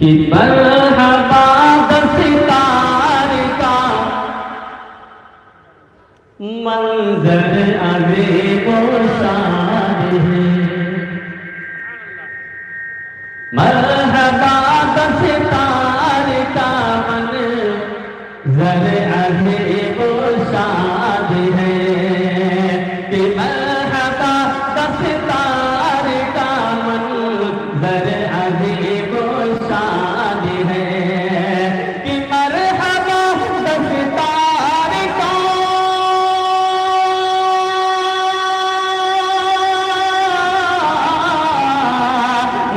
کہ مرحبا دستار کا منظر عظیم و شان ہے، مرحبا دستار کا منظر عظیم و شان ہے، کہ مرحبا دستار کا منظر عظیم و شان ہے، کہ مرحبا دستار کا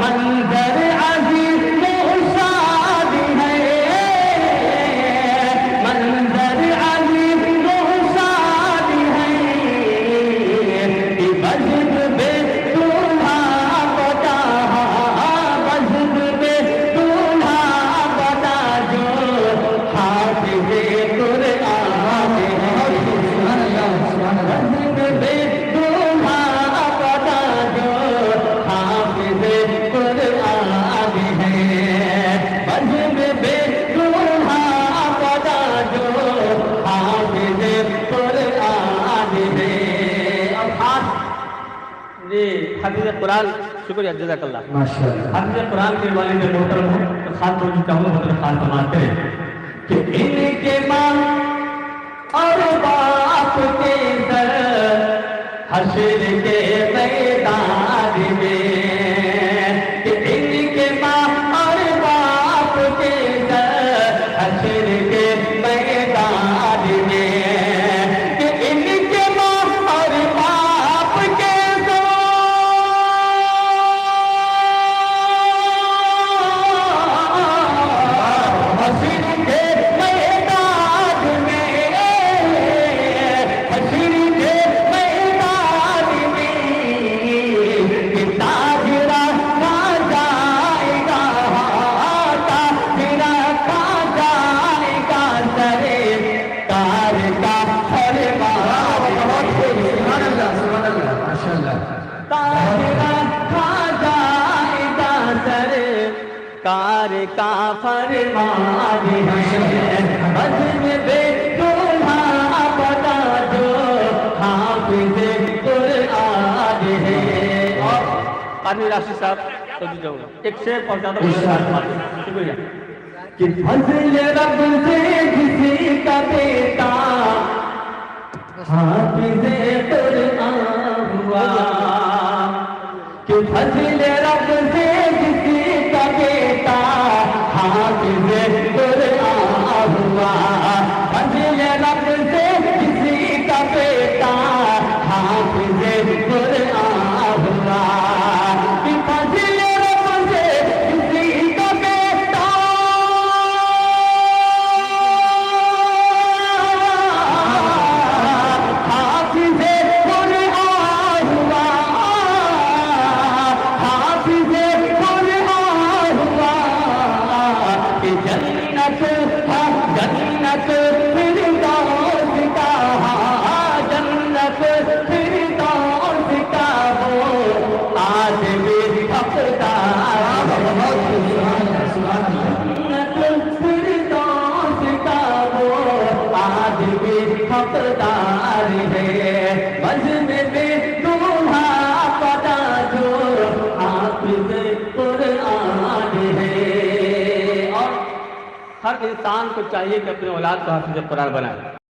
منظر عظیم و شان ہے، منظر عظیم و شان ہے، کہ مسجد میں دولہا بنا، مسجد میں دولہا بنا جو حافظ قرآن ہے، مسجد میں دولہا بنا جو حافظ قرآن ہے، مسجد میں دولہا بنا جو حافظ قرآن ہے۔ اب خاص جی حافظ قرآن، شکریہ جزاک اللہ، ماشاءاللہ۔ حافظ قرآن کے والد محترم ہوں تو خاص طور سے چاہوں گا مطلب خاص سماعت کریں کہ ان کے ماں اور باپ کے در حشر کے میدان میں، کہ ان کے ماں اور باپ کے در حشر کے میدان میں، کہ ان کے ماں اور باپ کے حشر کے میدان میں، حشر کے میدان میں، کہ تاج رکھا جائے گا، تاج رکھا جائے گا سرے کار کا فرمان، تاج رکھا جائے گا سرے کار کا فرمان ہے، مسجد میں دولہا بنا جو حافظ قرآن ہے۔ اور قادری راشد صاحب تو جاؤں گا ایک شعر پہنچاتا ہوں، شکریہ، کہ فضل رب سے کسی کا بیٹا حافظ قرآن ہوا، کہ فضل رب سے کسی کا بیٹا حافظ قرآن ہوا، فضل رب سے کسی کا بیٹا حافظ قرآن ہوا، کہ فضل رب سے کسی کا بیٹا حافظ قرآن ہوا، حافظ قرآن ہوا، کہ جنت جنت فردوس کا، جنت فردوس کا وہ آدمی حقدار، جنت فردوس کا وہ آدمی حقدار ہے، مسجد میں دولہا بنا جو حافظ قرآن ہے۔ اور ہر انسان کو چاہیے کہ اپنے اولاد کو حافظ قرآن بنائے۔